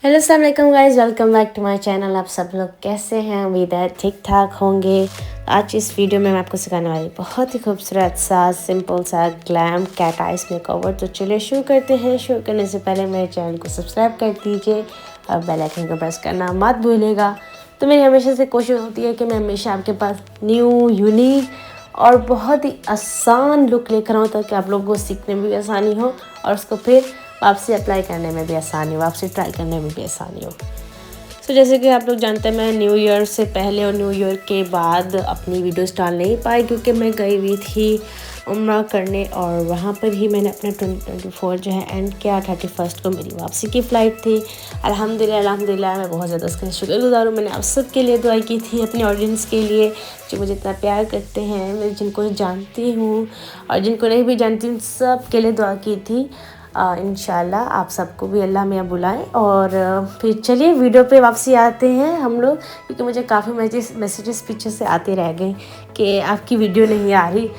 Hello अस्सलाम वालेकुम guys, welcome back to my channel. आप सब लोग कैसे हैं? उम्मीद है ठीक ठाक होंगे। आज इस वीडियो में मैं आपको सिखाने वाली बहुत ही खूबसूरत सा सिंपल सा ग्लैम कैट आइस मेकओवर। तो चलिए शुरू करते हैं। शुरू करने से पहले मेरे चैनल को सब्सक्राइब कर दीजिए और बेल आइकन को प्रेस करना मत भूलिएगा। तो मेरी हमेशा से कोशिश होती है कि मैं हमेशा आपके पास न्यू यूनिक और बहुत ही आसान लुक लेकर आऊँ ताकि आप लोगों को सीखने में भी आसानी हो और उसको फिर वापसी अप्लाई करने में भी आसानी हो, वापसी ट्राई करने में भी आसानी हो। तो जैसे कि आप लोग जानते हैं, मैं न्यू ईयर से पहले और न्यू ईयर के बाद अपनी वीडियोस डाल नहीं पाई क्योंकि मैं गई हुई थी उम्रा करने और वहाँ पर ही मैंने अपना 2024 जो है एंड किया। 31 को मेरी वापसी की फ़्लाइट थी। अल्हम्दुलिल्लाह मैं बहुत ज़्यादा उसका शुक्रगुज़ार हूँ। मैंने आप सब के लिए दुआ की थी, अपने ऑडियंस के लिए जो मुझे इतना प्यार करते हैं, मैं जिनको जानती हूँ और जिनको नहीं भी जानती हूँ, सब के लिए दुआ की थी। इंशाल्लाह आप सबको भी अल्लाह मियाँ बुलाएं। और फिर चलिए वीडियो पे वापसी आते हैं हम लोग, क्योंकि मुझे काफ़ी मैसेजेस पीछे से आते रह गए कि आपकी वीडियो नहीं आ रही।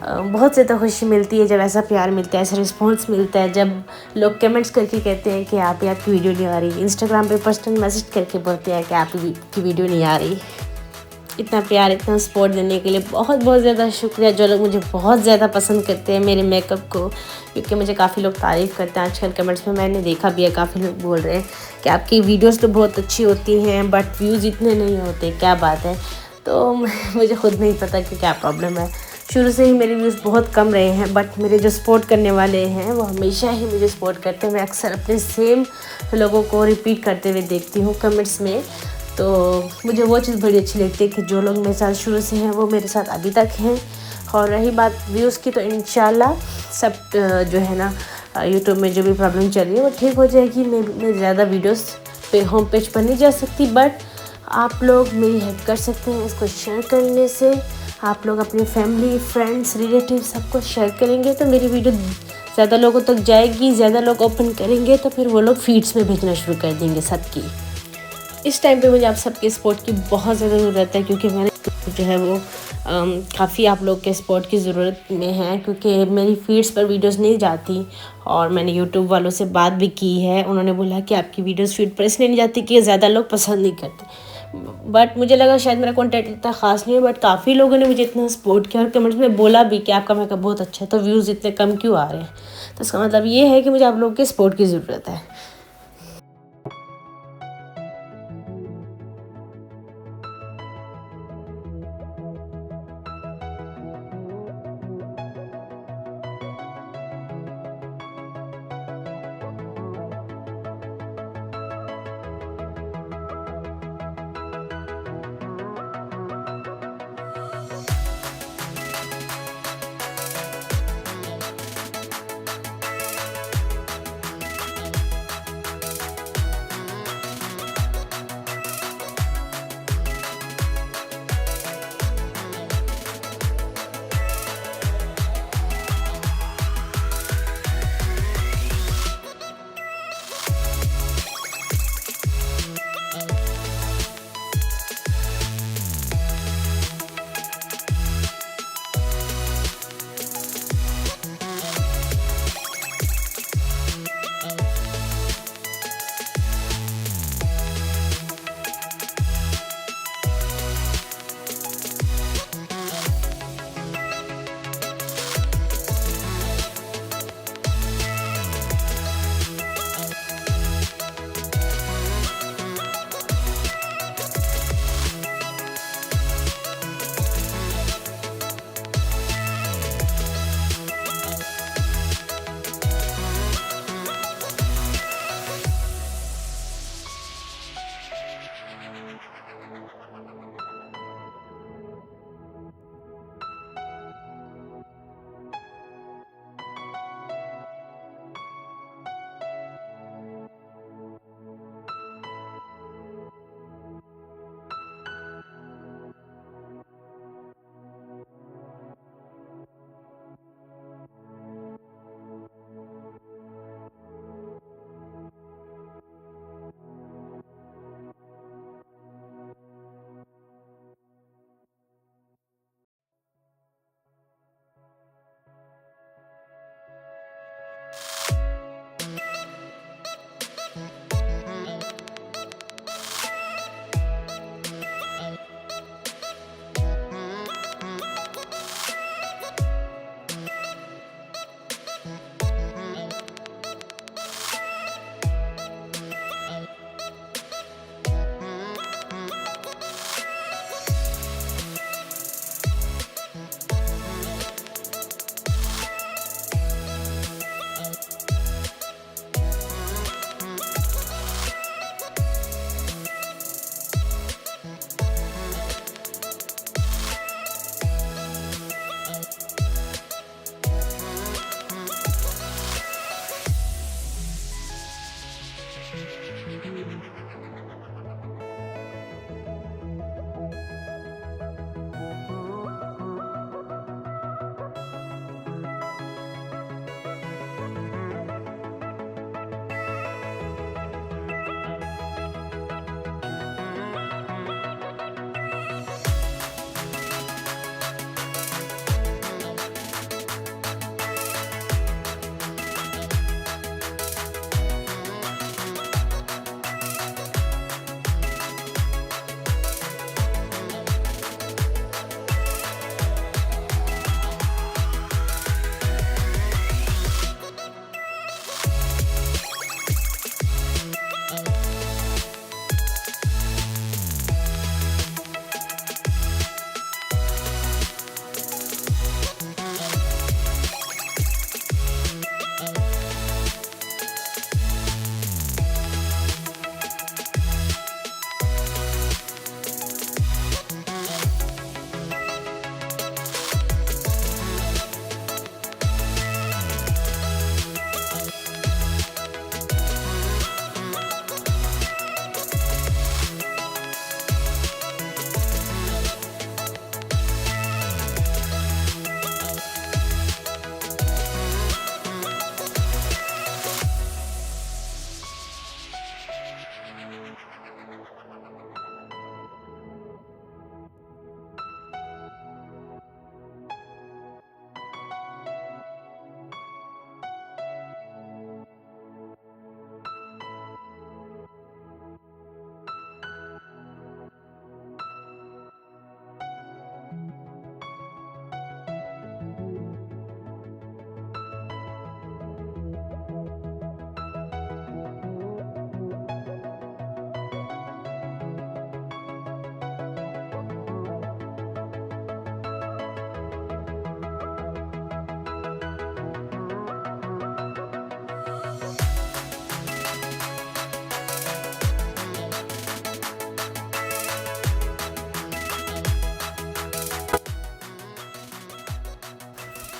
बहुत ज़्यादा खुशी मिलती है जब ऐसा प्यार मिलता है, ऐसा रिस्पॉन्स मिलता है, जब लोग कमेंट्स करके कहते हैं कि आपकी वीडियो नहीं आ रही। इंस्टाग्राम पे पर्सनल मैसेज करके बोलते हैं कि आपकी वीडियो नहीं आ रही। इतना प्यार, इतना सपोर्ट देने के लिए बहुत बहुत ज़्यादा शुक्रिया। जो लोग मुझे बहुत ज़्यादा पसंद करते हैं मेरे मेकअप को, क्योंकि मुझे काफ़ी लोग तारीफ़ करते हैं आजकल कमेंट्स में, मैंने देखा भी है। काफ़ी लोग बोल रहे हैं कि आपकी वीडियोस तो बहुत अच्छी होती हैं बट व्यूज़ इतने नहीं होते, क्या बात है। तो मुझे खुद नहीं पता कि क्या प्रॉब्लम है। शुरू से ही मेरे व्यूज़ बहुत कम रहे हैं बट मेरे जो सपोर्ट करने वाले हैं वो हमेशा ही मुझे सपोर्ट करते हैं। मैं अक्सर अपने सेम लोगों को रिपीट करते हुए देखती हूँ कमेंट्स में। तो मुझे वो चीज़ बड़ी अच्छी लगती है कि जो लोग मेरे साथ शुरू से हैं वो मेरे साथ अभी तक हैं। और रही बात व्यूज़ की, तो इंशाल्लाह सब जो है ना यूट्यूब में जो भी प्रॉब्लम चल रही है वो ठीक हो जाएगी। मैं ज़्यादा वीडियोस पे होम पेज पर नहीं जा सकती बट आप लोग मेरी हेल्प कर सकते हैं इसको शेयर करने से। आप लोग अपनी फैमिली, फ्रेंड्स, रिलेटिव सबको शेयर करेंगे तो मेरी वीडियो ज़्यादा लोगों तक जाएगी। ज़्यादा लोग ओपन करेंगे तो फिर वो लोग फीड्स में भेजना शुरू कर देंगे सबकी। इस टाइम पे मुझे आप सबके सपोर्ट की बहुत ज़्यादा ज़रूरत है, क्योंकि मैंने जो है वो काफ़ी आप लोग के सपोर्ट की ज़रूरत में है, क्योंकि मेरी फीड्स पर वीडियोस नहीं जाती। और मैंने यूट्यूब वालों से बात भी की है, उन्होंने बोला कि आपकी वीडियोस फीड पर इसलिए नहीं जाती कि ज़्यादा लोग पसंद नहीं करते। बट मुझे लगा शायद मेरा कॉन्टेंट इतना ख़ास नहीं है, बट काफ़ी लोगों ने मुझे इतना सपोर्ट किया और कमेंट्स में बोला भी कि आपका मेकअप बहुत अच्छा है, तो व्यूज़ इतने कम क्यों आ रहे हैं। तो इसका मतलब ये है कि मुझे आप लोगों के सपोर्ट की ज़रूरत है।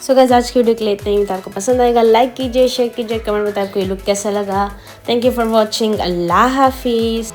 सो गाइस आज की वीडियो के लिए इतना ही। तो आपको पसंद आएगा लाइक कीजिए, शेयर कीजिए, कमेंट बताइए आपको ये लुक कैसा लगा। Thank you for watching. अल्लाह हाफिज़।